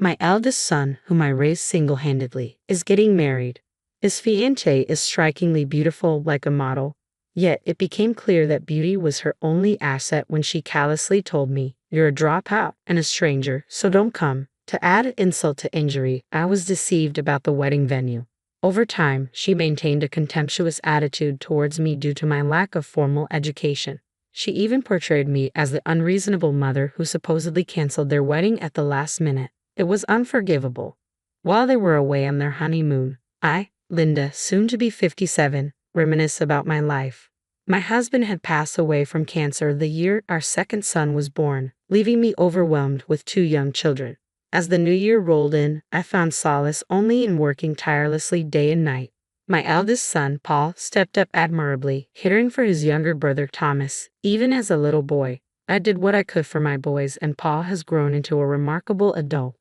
My eldest son, whom I raised single-handedly, is getting married. His fiancée is strikingly beautiful like a model, yet it became clear that beauty was her only asset when she callously told me, "You're a dropout and a stranger, so don't come." To add insult to injury, I was deceived about the wedding venue. Over time, she maintained a contemptuous attitude towards me due to my lack of formal education. She even portrayed me as the unreasonable mother who supposedly canceled their wedding at the last minute. It was unforgivable. While they were away on their honeymoon, I, Linda, soon to be 57, reminisce about my life. My husband had passed away from cancer the year our second son was born, leaving me overwhelmed with 2 young children. As the new year rolled in, I found solace only in working tirelessly day and night. My eldest son, Paul, stepped up admirably, caring for his younger brother Thomas, even as a little boy. I did what I could for my boys, and Paul has grown into a remarkable adult.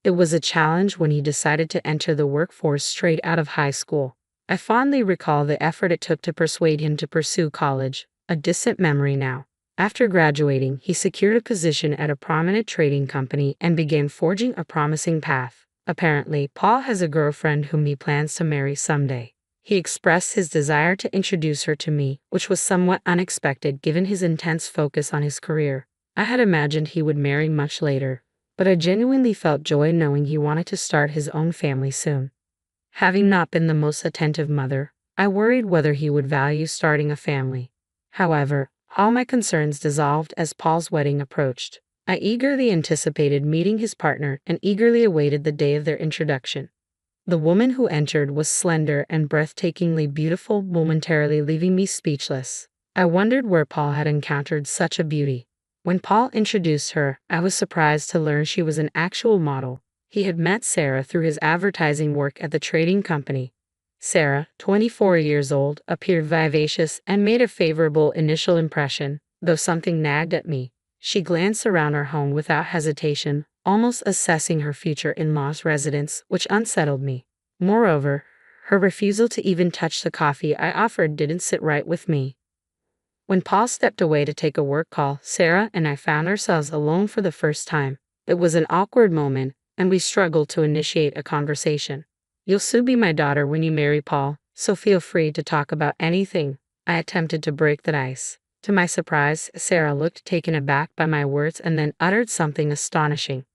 It was a challenge when he decided to enter the workforce straight out of high school. I fondly recall the effort it took to persuade him to pursue college, a distant memory now. After graduating, he secured a position at a prominent trading company and began forging a promising path. Apparently, Paul has a girlfriend whom he plans to marry someday. He expressed his desire to introduce her to me, which was somewhat unexpected given his intense focus on his career. I had imagined he would marry much later, but I genuinely felt joy knowing he wanted to start his own family soon. Having not been the most attentive mother, I worried whether he would value starting a family. However, all my concerns dissolved as Paul's wedding approached. I eagerly anticipated meeting his partner and eagerly awaited the day of their introduction. The woman who entered was slender and breathtakingly beautiful, momentarily leaving me speechless. I wondered where Paul had encountered such a beauty. When Paul introduced her, I was surprised to learn she was an actual model. He had met Sarah through his advertising work at the trading company. Sarah, 24 years old, appeared vivacious and made a favorable initial impression, though something nagged at me. She glanced around her home without hesitation, almost assessing her future in-law's residence, which unsettled me. Moreover, her refusal to even touch the coffee I offered didn't sit right with me. When Paul stepped away to take a work call, Sarah and I found ourselves alone for the first time. It was an awkward moment, and we struggled to initiate a conversation. "You'll soon be my daughter when you marry Paul, so feel free to talk about anything." I attempted to break the ice. To my surprise, Sarah looked taken aback by my words and then uttered something astonishing.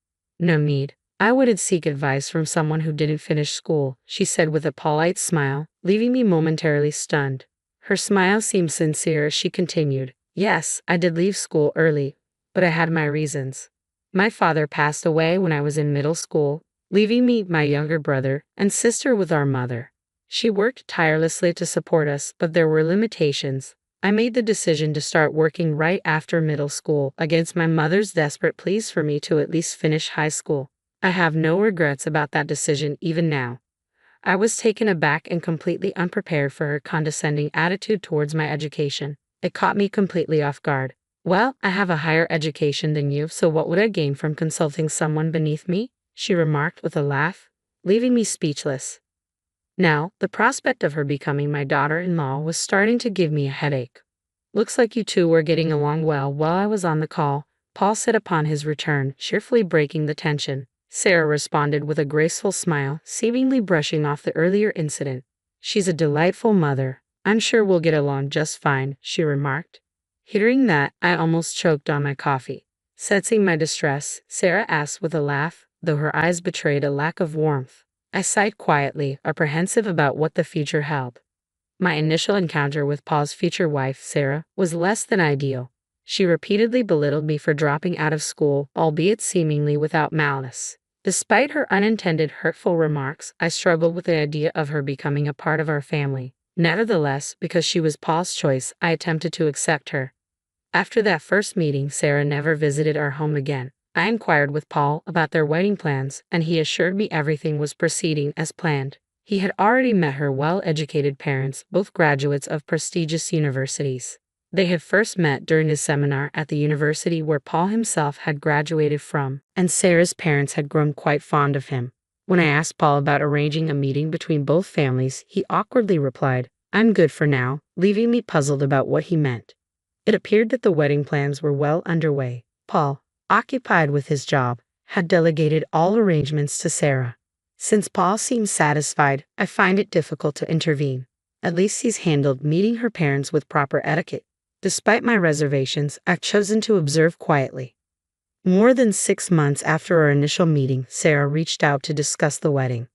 "No need. I wouldn't seek advice from someone who didn't finish school," she said with a polite smile, leaving me momentarily stunned. Her smile seemed sincere as she continued, "Yes, I did leave school early, but I had my reasons. My father passed away when I was in middle school, leaving me, my younger brother, and sister with our mother. She worked tirelessly to support us, but there were limitations. I made the decision to start working right after middle school, against my mother's desperate pleas for me to at least finish high school. I have no regrets about that decision even now." I was taken aback and completely unprepared for her condescending attitude towards my education. It caught me completely off guard. "Well, I have a higher education than you, so what would I gain from consulting someone beneath me?" she remarked with a laugh, leaving me speechless. Now, the prospect of her becoming my daughter-in-law was starting to give me a headache. "Looks like you two were getting along well while I was on the call," Paul said upon his return, cheerfully breaking the tension. Sarah responded with a graceful smile, seemingly brushing off the earlier incident. "She's a delightful mother. I'm sure we'll get along just fine," she remarked. Hearing that, I almost choked on my coffee. Sensing my distress, Sarah asked with a laugh, though her eyes betrayed a lack of warmth. I sighed quietly, apprehensive about what the future held. My initial encounter with Paul's future wife, Sarah, was less than ideal. She repeatedly belittled me for dropping out of school, albeit seemingly without malice. Despite her unintended hurtful remarks, I struggled with the idea of her becoming a part of our family. Nevertheless, because she was Paul's choice, I attempted to accept her. After that first meeting, Sarah never visited our home again. I inquired with Paul about their wedding plans, and he assured me everything was proceeding as planned. He had already met her well-educated parents, both graduates of prestigious universities. They had first met during his seminar at the university where Paul himself had graduated from, and Sarah's parents had grown quite fond of him. When I asked Paul about arranging a meeting between both families, he awkwardly replied, "I'm good for now," leaving me puzzled about what he meant. It appeared that the wedding plans were well underway. Paul, occupied with his job, had delegated all arrangements to Sarah. Since Paul seemed satisfied, I find it difficult to intervene. At least he's handled meeting her parents with proper etiquette. Despite my reservations, I've chosen to observe quietly. More than 6 months after our initial meeting, Sarah reached out to discuss the wedding.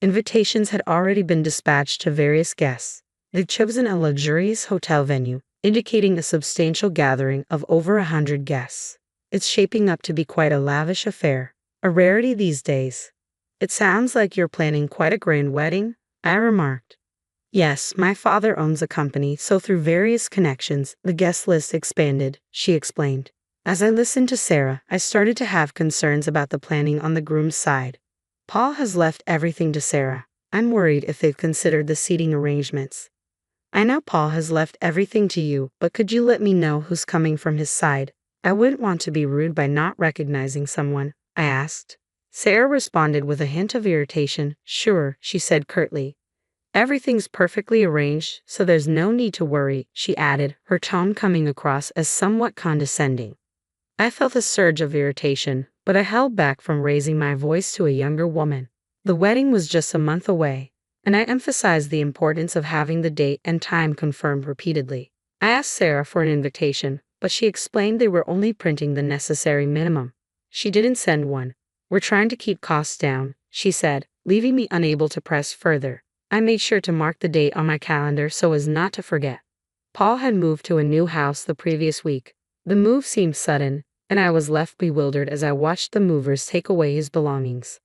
Invitations had already been dispatched to various guests. They'd chosen a luxurious hotel venue, indicating a substantial gathering of over 100 guests. It's shaping up to be quite a lavish affair, a rarity these days. It sounds like you're planning quite a grand wedding, I remarked. Yes, my father owns a company, so through various connections, the guest list expanded, she explained. As I listened to Sarah, I started to have concerns about the planning on the groom's side. Paul has left everything to Sarah. I'm worried if they've considered the seating arrangements. I know Paul has left everything to you, but could you let me know who's coming from his side? I wouldn't want to be rude by not recognizing someone, I asked. Sarah responded with a hint of irritation. Sure, she said curtly. Everything's perfectly arranged, so there's no need to worry, she added, her tone coming across as somewhat condescending. I felt a surge of irritation, but I held back from raising my voice to a younger woman. The wedding was just a month away, and I emphasized the importance of having the date and time confirmed repeatedly. I asked Sarah for an invitation, but she explained they were only printing the necessary minimum. She didn't send one. We're trying to keep costs down, she said, leaving me unable to press further. I made sure to mark the date on my calendar so as not to forget. Paul had moved to a new house the previous week. The move seemed sudden, and I was left bewildered as I watched the movers take away his belongings.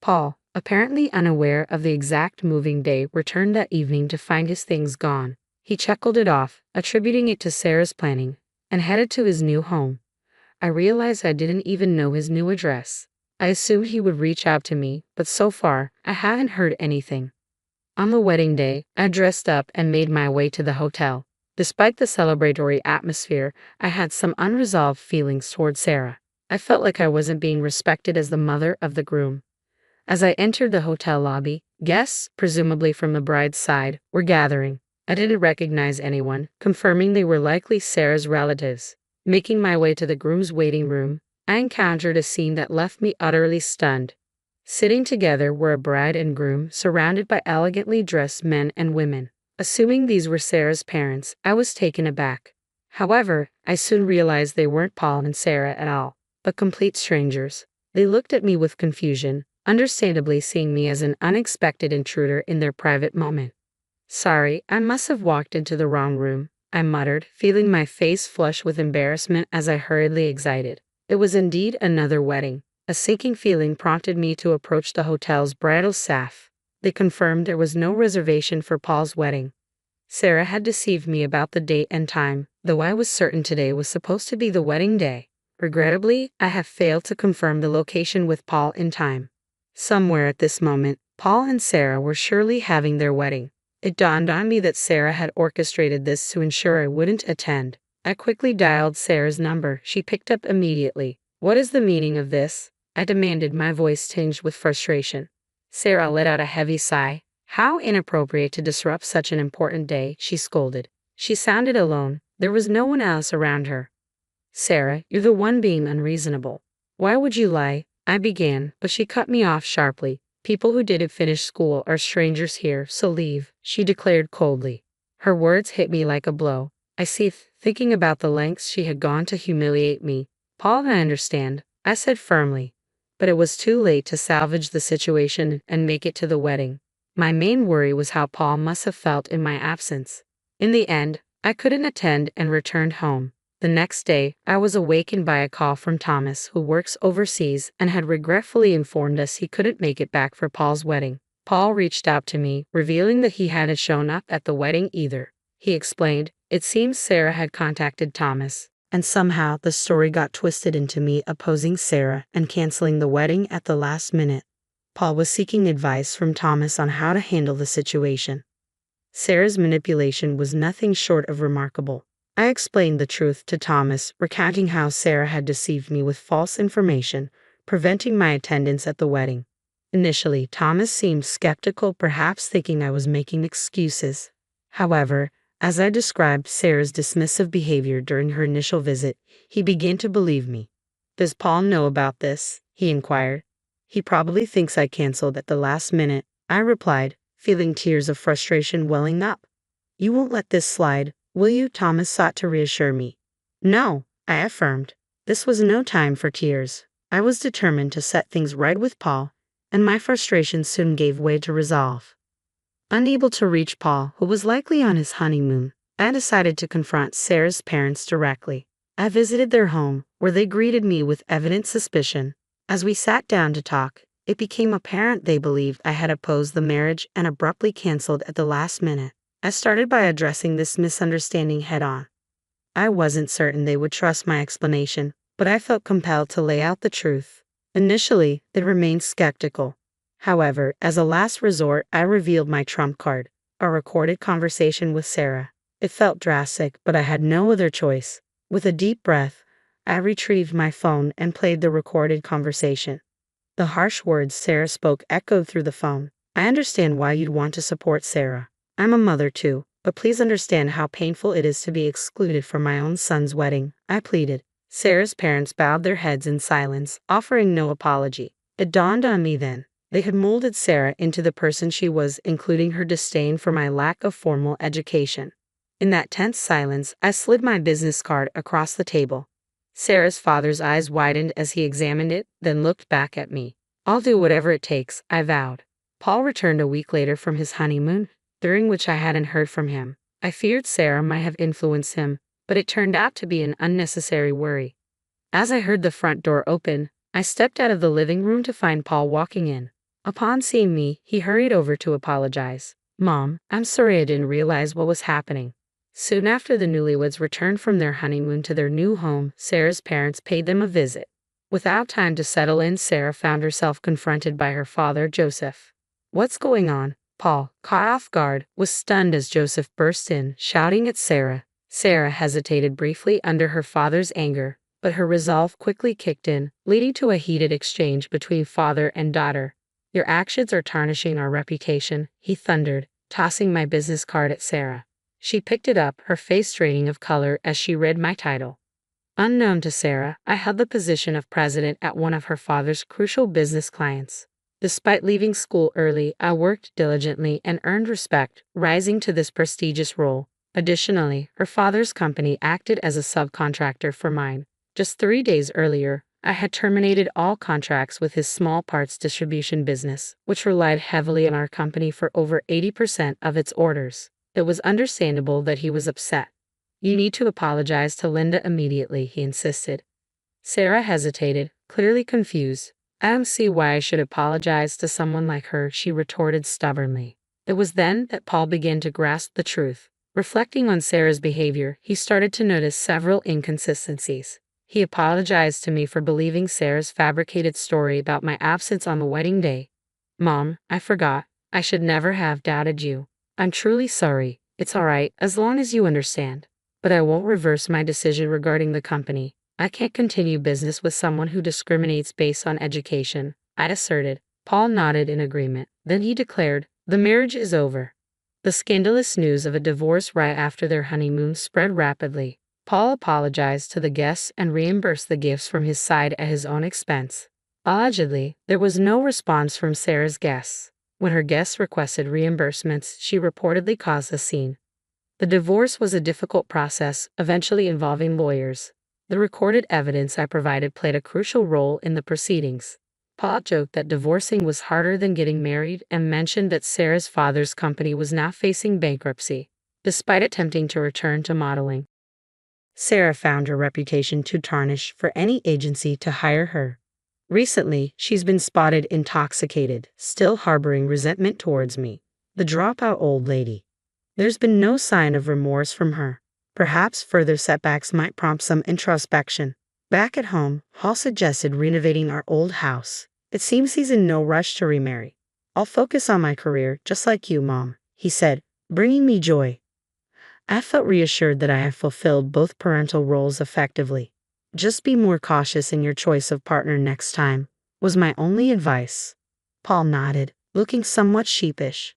Paul, apparently unaware of the exact moving day, returned that evening to find his things gone. He chuckled it off, attributing it to Sarah's planning, and headed to his new home. I realized I didn't even know his new address. I assumed he would reach out to me, but so far, I haven't heard anything. On the wedding day, I dressed up and made my way to the hotel. Despite the celebratory atmosphere, I had some unresolved feelings toward Sarah. I felt like I wasn't being respected as the mother of the groom. As I entered the hotel lobby, guests, presumably from the bride's side, were gathering. I didn't recognize anyone, confirming they were likely Sarah's relatives. Making my way to the groom's waiting room, I encountered a scene that left me utterly stunned. Sitting together were a bride and groom surrounded by elegantly dressed men and women. Assuming these were Sarah's parents, I was taken aback. However, I soon realized they weren't Paul and Sarah at all, but complete strangers. They looked at me with confusion, understandably seeing me as an unexpected intruder in their private moment. Sorry, I must have walked into the wrong room, I muttered, feeling my face flush with embarrassment as I hurriedly exited. It was indeed another wedding. A sinking feeling prompted me to approach the hotel's bridal staff. They confirmed there was no reservation for Paul's wedding. Sarah had deceived me about the date and time, though I was certain today was supposed to be the wedding day. Regrettably, I have failed to confirm the location with Paul in time. Somewhere at this moment, Paul and Sarah were surely having their wedding. It dawned on me that Sarah had orchestrated this to ensure I wouldn't attend. I quickly dialed Sarah's number. She picked up immediately. What is the meaning of this? I demanded, my voice tinged with frustration. Sarah let out a heavy sigh. How inappropriate to disrupt such an important day, she scolded. She sounded alone. There was no one else around her. Sarah, you're the one being unreasonable. Why would you lie? I began, but she cut me off sharply. People who didn't finish school are strangers here, so leave, she declared coldly. Her words hit me like a blow. I seethed, thinking about the lengths she had gone to humiliate me. Paul, I understand, I said firmly. But it was too late to salvage the situation and make it to the wedding. My main worry was how Paul must have felt in my absence. In the end, I couldn't attend and returned home. The next day, I was awakened by a call from Thomas, who works overseas and had regretfully informed us he couldn't make it back for Paul's wedding. Paul reached out to me, revealing that he hadn't shown up at the wedding either. He explained, it seems Sarah had contacted Thomas, and somehow the story got twisted into me opposing Sarah and canceling the wedding at the last minute. Paul was seeking advice from Thomas on how to handle the situation. Sarah's manipulation was nothing short of remarkable. I explained the truth to Thomas, recounting how Sarah had deceived me with false information, preventing my attendance at the wedding. Initially, Thomas seemed skeptical, perhaps thinking I was making excuses. However, as I described Sarah's dismissive behavior during her initial visit, he began to believe me. Does Paul know about this? he inquired. He probably thinks I canceled at the last minute, I replied, feeling tears of frustration welling up. You won't let this slide, will you? Thomas sought to reassure me. No, I affirmed. This was no time for tears. I was determined to set things right with Paul, and my frustration soon gave way to resolve. Unable to reach Paul, who was likely on his honeymoon, I decided to confront Sarah's parents directly. I visited their home, where they greeted me with evident suspicion. As we sat down to talk, it became apparent they believed I had opposed the marriage and abruptly canceled at the last minute. I started by addressing this misunderstanding head-on. I wasn't certain they would trust my explanation, but I felt compelled to lay out the truth. Initially, they remained skeptical. However, as a last resort, I revealed my trump card, a recorded conversation with Sarah. It felt drastic, but I had no other choice. With a deep breath, I retrieved my phone and played the recorded conversation. The harsh words Sarah spoke echoed through the phone. I understand why you'd want to support Sarah. I'm a mother too, but please understand how painful it is to be excluded from my own son's wedding, I pleaded. Sarah's parents bowed their heads in silence, offering no apology. It dawned on me then. They had molded Sarah into the person she was, including her disdain for my lack of formal education. In that tense silence, I slid my business card across the table. Sarah's father's eyes widened as he examined it, then looked back at me. I'll do whatever it takes, I vowed. Paul returned a week later from his honeymoon, during which I hadn't heard from him. I feared Sarah might have influenced him, but it turned out to be an unnecessary worry. As I heard the front door open, I stepped out of the living room to find Paul walking in. Upon seeing me, he hurried over to apologize. Mom, I'm sorry I didn't realize what was happening. Soon after the newlyweds returned from their honeymoon to their new home, Sarah's parents paid them a visit. Without time to settle in, Sarah found herself confronted by her father, Joseph. What's going on? Paul, caught off guard, was stunned as Joseph burst in, shouting at Sarah. Sarah hesitated briefly under her father's anger, but her resolve quickly kicked in, leading to a heated exchange between father and daughter. Your actions are tarnishing our reputation, he thundered, tossing my business card at Sarah. She picked it up, her face draining of color as she read my title. Unknown to Sarah, I held the position of president at one of her father's crucial business clients. Despite leaving school early, I worked diligently and earned respect, rising to this prestigious role. Additionally, her father's company acted as a subcontractor for mine. Just 3 days earlier, I had terminated all contracts with his small parts distribution business, which relied heavily on our company for over 80% of its orders. It was understandable that he was upset. You need to apologize to Linda immediately, he insisted. Sarah hesitated, clearly confused. I don't see why I should apologize to someone like her, she retorted stubbornly. It was then that Paul began to grasp the truth. Reflecting on Sarah's behavior, he started to notice several inconsistencies. He apologized to me for believing Sarah's fabricated story about my absence on the wedding day. Mom, I forgot. I should never have doubted you. I'm truly sorry. It's all right, as long as you understand. But I won't reverse my decision regarding the company. I can't continue business with someone who discriminates based on education, I asserted. Paul nodded in agreement. Then he declared, the marriage is over. The scandalous news of a divorce right after their honeymoon spread rapidly. Paul apologized to the guests and reimbursed the gifts from his side at his own expense. Allegedly, there was no response from Sarah's guests. When her guests requested reimbursements, she reportedly caused a scene. The divorce was a difficult process, eventually involving lawyers. The recorded evidence I provided played a crucial role in the proceedings. Paul joked that divorcing was harder than getting married and mentioned that Sarah's father's company was now facing bankruptcy, despite attempting to return to modeling. Sarah found her reputation too tarnished for any agency to hire her. Recently, she's been spotted intoxicated, still harboring resentment towards me. The dropout old lady. There's been no sign of remorse from her. Perhaps further setbacks might prompt some introspection. Back at home, Hall suggested renovating our old house. It seems he's in no rush to remarry. I'll focus on my career, just like you, Mom, he said, bringing me joy. I felt reassured that I have fulfilled both parental roles effectively. Just be more cautious in your choice of partner next time, was my only advice. Paul nodded, looking somewhat sheepish.